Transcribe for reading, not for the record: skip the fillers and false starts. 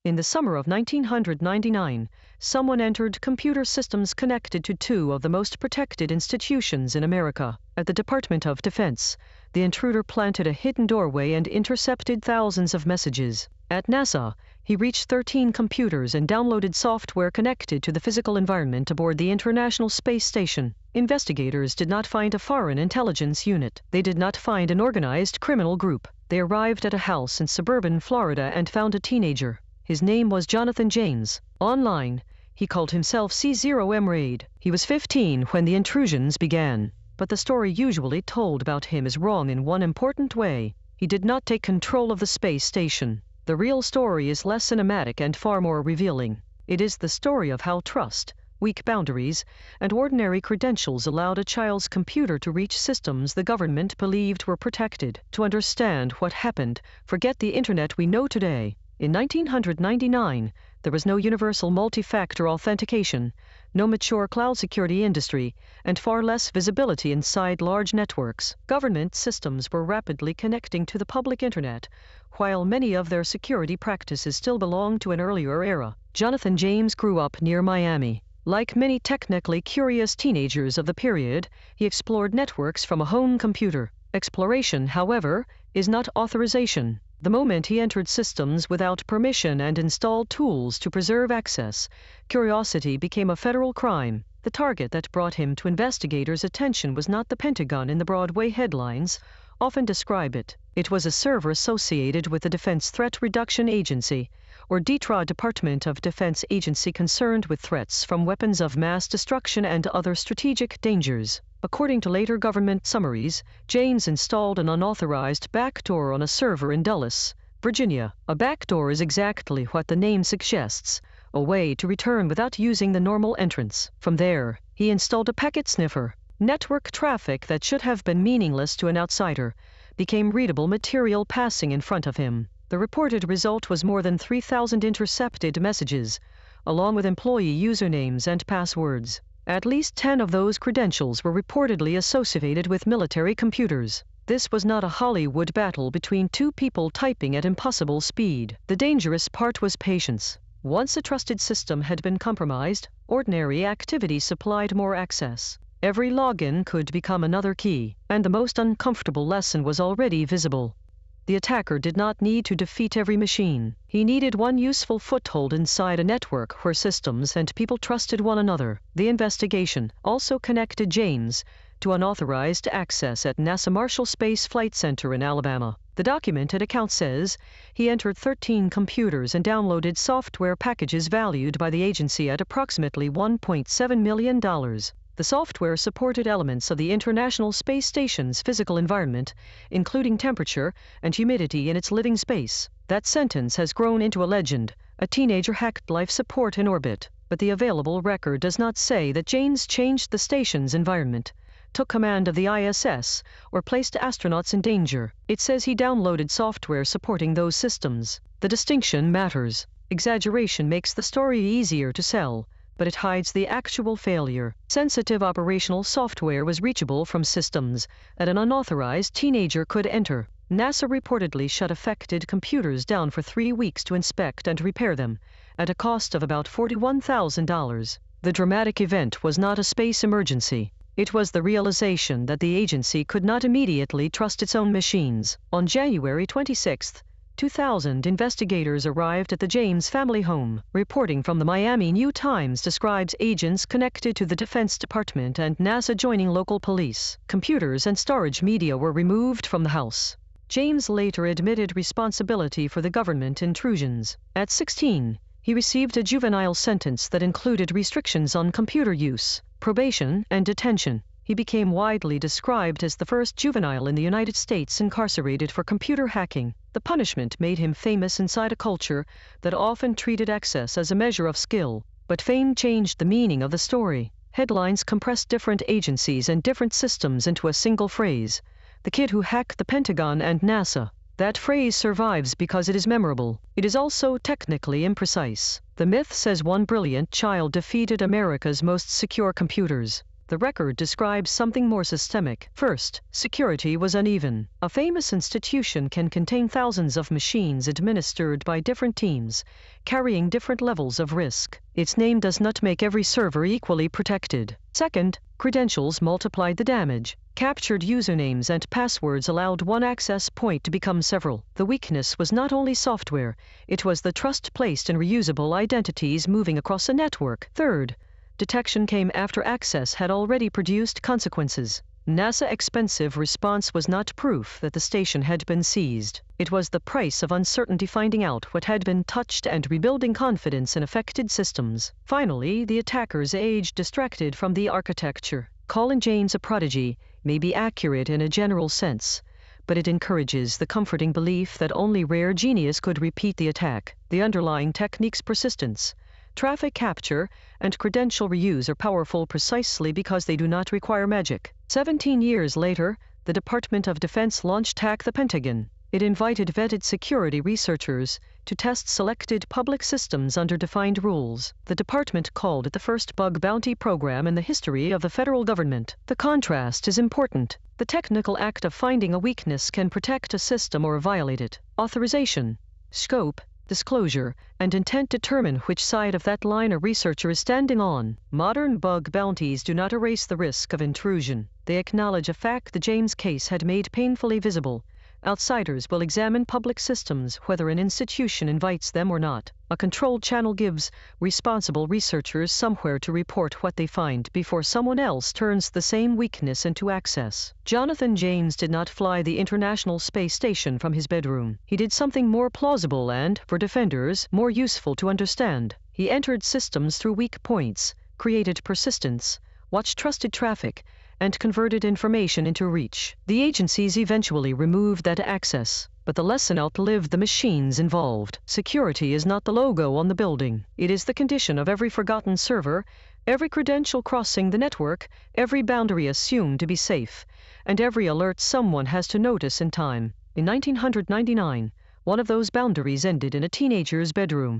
In the summer of 1999, someone entered computer systems connected to two of the most protected institutions in America. At the Department of Defense, the intruder planted a hidden doorway and intercepted thousands of messages. At NASA, he reached 13 computers and downloaded software connected to the physical environment aboard the International Space Station. Investigators did not find a foreign intelligence unit. They did not find an organized criminal group. They arrived at a house in suburban Florida and found a teenager. His name was Jonathan James. Online, he called himself C0M Raid. He was 15 when the intrusions began. But the story usually told about him is wrong in one important way. He did not take control of the space station. The real story is less cinematic and far more revealing. It is the story of how trust, weak boundaries, and ordinary credentials allowed a child's computer to reach systems the government believed were protected. To understand what happened, forget the internet we know today. In 1999, there was no universal multi-factor authentication, no mature cloud security industry, and far less visibility inside large networks. Government systems were rapidly connecting to the public internet, while many of their security practices still belonged to an earlier era. Jonathan James grew up near Miami. Like many technically curious teenagers of the period, he explored networks from a home computer. Exploration, however, is not authorization. The moment he entered systems without permission and installed tools to preserve access, curiosity became a federal crime. The target that brought him to investigators' attention was not the Pentagon in the Broadway headlines often describe it. It was a server associated with the Defense Threat Reduction Agency, or DTRA, Department of Defense agency concerned with threats from weapons of mass destruction and other strategic dangers. According to later government summaries, James installed an unauthorized backdoor on a server in Dulles, Virginia. A backdoor is exactly what the name suggests, a way to return without using the normal entrance. From there, he installed a packet sniffer. Network traffic that should have been meaningless to an outsider became readable material passing in front of him. The reported result was more than 3,000 intercepted messages, along with employee usernames and passwords. At least 10 of those credentials were reportedly associated with military computers. This was not a Hollywood battle between two people typing at impossible speed. The dangerous part was patience. Once a trusted system had been compromised, ordinary activity supplied more access. Every login could become another key, and the most uncomfortable lesson was already visible. The attacker did not need to defeat every machine. He needed one useful foothold inside a network where systems and people trusted one another. The investigation also connected James to unauthorized access at NASA Marshall Space Flight Center in Alabama. The documented account says he entered 13 computers and downloaded software packages valued by the agency at approximately $1.7 million. The software supported elements of the International Space Station's physical environment, including temperature and humidity in its living space. That sentence has grown into a legend. A teenager hacked life support in orbit. But the available record does not say that James changed the station's environment, took command of the ISS, or placed astronauts in danger. It says he downloaded software supporting those systems. The distinction matters. Exaggeration makes the story easier to sell, but it hides the actual failure. Sensitive operational software was reachable from systems that an unauthorized teenager could enter. NASA reportedly shut affected computers down for 3 weeks to inspect and repair them, at a cost of about $41,000. The dramatic event was not a space emergency. It was the realization that the agency could not immediately trust its own machines. On January 26, 2000, investigators arrived at the James family home. Reporting from the Miami New Times describes agents connected to the Defense Department and NASA joining local police. Computers and storage media were removed from the house. James later admitted responsibility for the government intrusions. At 16, he received a juvenile sentence that included restrictions on computer use, probation, and detention. He became widely described as the first juvenile in the United States incarcerated for computer hacking. The punishment made him famous inside a culture that often treated access as a measure of skill. But fame changed the meaning of the story. Headlines compressed different agencies and different systems into a single phrase: "The kid who hacked the Pentagon and NASA." That phrase survives because it is memorable. It is also technically imprecise. The myth says one brilliant child defeated America's most secure computers. The record describes something more systemic. First, security was uneven. A famous institution can contain thousands of machines administered by different teams, carrying different levels of risk. Its name does not make every server equally protected. Second, credentials multiplied the damage. Captured usernames and passwords allowed one access point to become several. The weakness was not only software, it was the trust placed in reusable identities moving across a network. Third, detection came after access had already produced consequences. NASA's expensive response was not proof that the station had been seized. It was the price of uncertainty, finding out what had been touched and rebuilding confidence in affected systems. Finally, the attackers aged distracted from the architecture. Calling James a prodigy may be accurate in a general sense, but it encourages the comforting belief that only rare genius could repeat the attack. The underlying techniques, persistence, traffic capture, and credential reuse, are powerful precisely because they do not require magic. 17 years later, the Department of Defense launched Hack the Pentagon. It invited vetted security researchers to test selected public systems under defined rules. The department called it the first bug bounty program in the history of the federal government. The contrast is important. The technical act of finding a weakness can protect a system or violate it. Authorization, scope, disclosure, and intent determine which side of that line a researcher is standing on. Modern bug bounties do not erase the risk of intrusion. They acknowledge a fact the James case had made painfully visible. Outsiders will examine public systems whether an institution invites them or not. A controlled channel gives responsible researchers somewhere to report what they find before someone else turns the same weakness into access. Jonathan James did not fly the International Space Station from his bedroom. He did something more plausible and, for defenders, more useful to understand. He entered systems through weak points, created persistence, watched trusted traffic, and converted information into reach. The agencies eventually removed that access, but the lesson outlived the machines involved. Security is not the logo on the building. It is the condition of every forgotten server, every credential crossing the network, every boundary assumed to be safe, and every alert someone has to notice in time. In 1999, one of those boundaries ended in a teenager's bedroom.